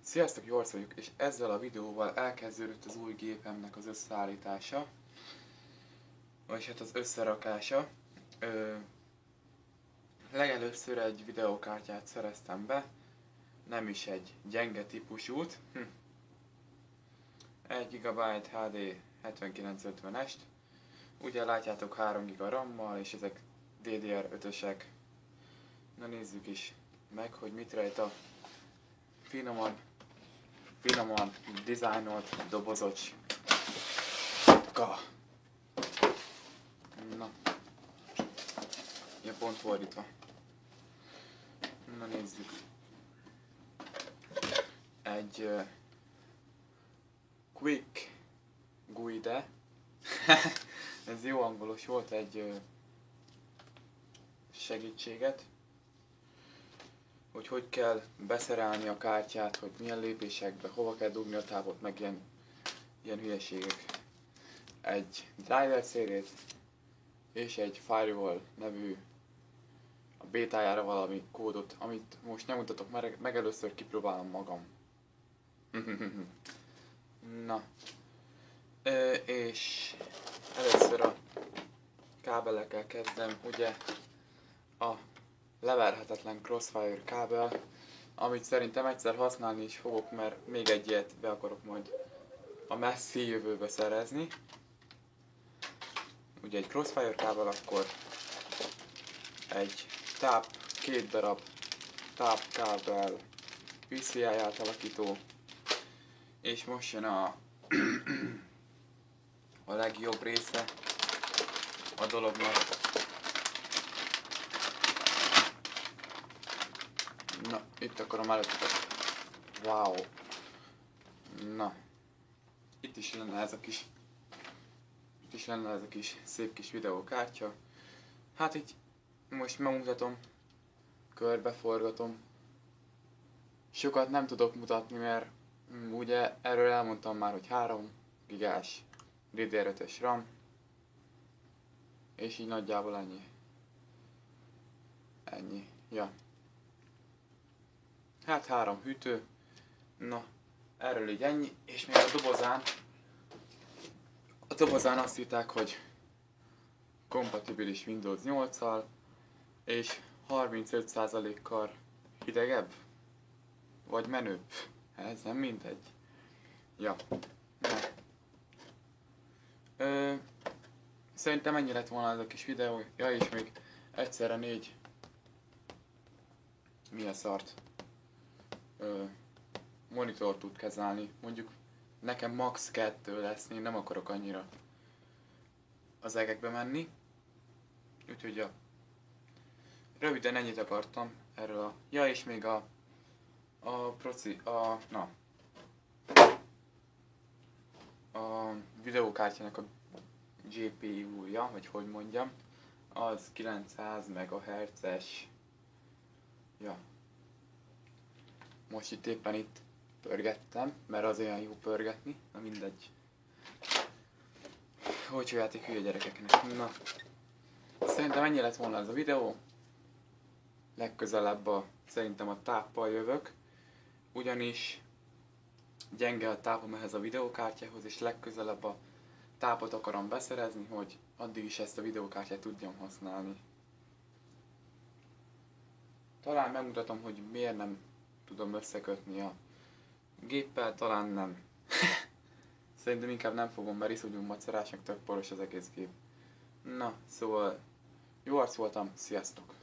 Sziasztok, Jorc vagyok, és ezzel a videóval elkezdődött az új gépemnek az összeállítása, vagy hát az összerakása. Legelőször egy videókártyát szereztem be, nem is egy gyenge típusút, 1 GB HD 7950-est, ugye látjátok 3 GB RAM-mal, és ezek DDR5-ösek. Na nézzük is meg, hogy mit rejt a finoman dizájnolt dobozocska. Na, ja, pont fordítva. Na nézzük. Egy quick guide. Ez jó angolos volt, egy segítséget, hogy kell beszerelni a kártyát, hogy milyen lépésekbe, hova kell dugni a távot, meg ilyen hülyeségek. Egy driver CD-t és egy firewall nevű a bétájára valami kódot, amit most nem mutatok, meg először kipróbálom magam. Na, és először a kábelekkel kezdem, ugye a leverhetetlen Crossfire kábel, amit szerintem egyszer használni is fogok, mert még egy ilyet be akarok majd a messzi jövőbe szerezni. Ugye egy Crossfire kábel, akkor egy két darab tápkábel, PCI átalakító, és most jön a legjobb része a dolognak. Na, itt akarom előttetek. Wow! Na, itt is lenne ez a kis szép kis videókártya. Hát így most megmutatom, körbeforgatom. Sokat nem tudok mutatni, mert ugye erről elmondtam már, hogy 3 gigás DDR5-ös RAM, és így nagyjából ennyi. Ja. Hát 3 hűtő. Na, erről így ennyi, és még a dobozán azt írták, hogy kompatibilis Windows 8-al, és 35%-kal hidegebb, vagy menőbb. Ez nem mindegy. Ja. Szerintem ennyi lett volna ez a kis videó. Ja, és még egyszerre 4 monitor tud kezelni. Mondjuk nekem max 2 lesz, én nem akarok annyira az egekbe menni. Úgyhogy ja. Röviden ennyit akartam erről ja, és még a videókártyának a GPU-ja, vagy hogy mondjam, az 900 MHz-es. Ja. Most éppen pörgettem, mert az olyan jó pörgetni, na mindegy. Hogy játék hülye gyerekeknek. Na, szerintem ennyi lett volna ez a videó. Legközelebb szerintem a táppal jövök, ugyanis gyenge a tápom ehhez a videókártyához, és legközelebb a tápot akarom beszerezni, hogy addig is ezt a videókártyát tudjam használni. Talán megmutatom, hogy miért nem tudom összekötni a géppel, talán nem. Szerintem inkább nem fogom, mert iszonyú macerás, meg tök poros az egész gép. Na, szóval jó arc voltam, sziasztok!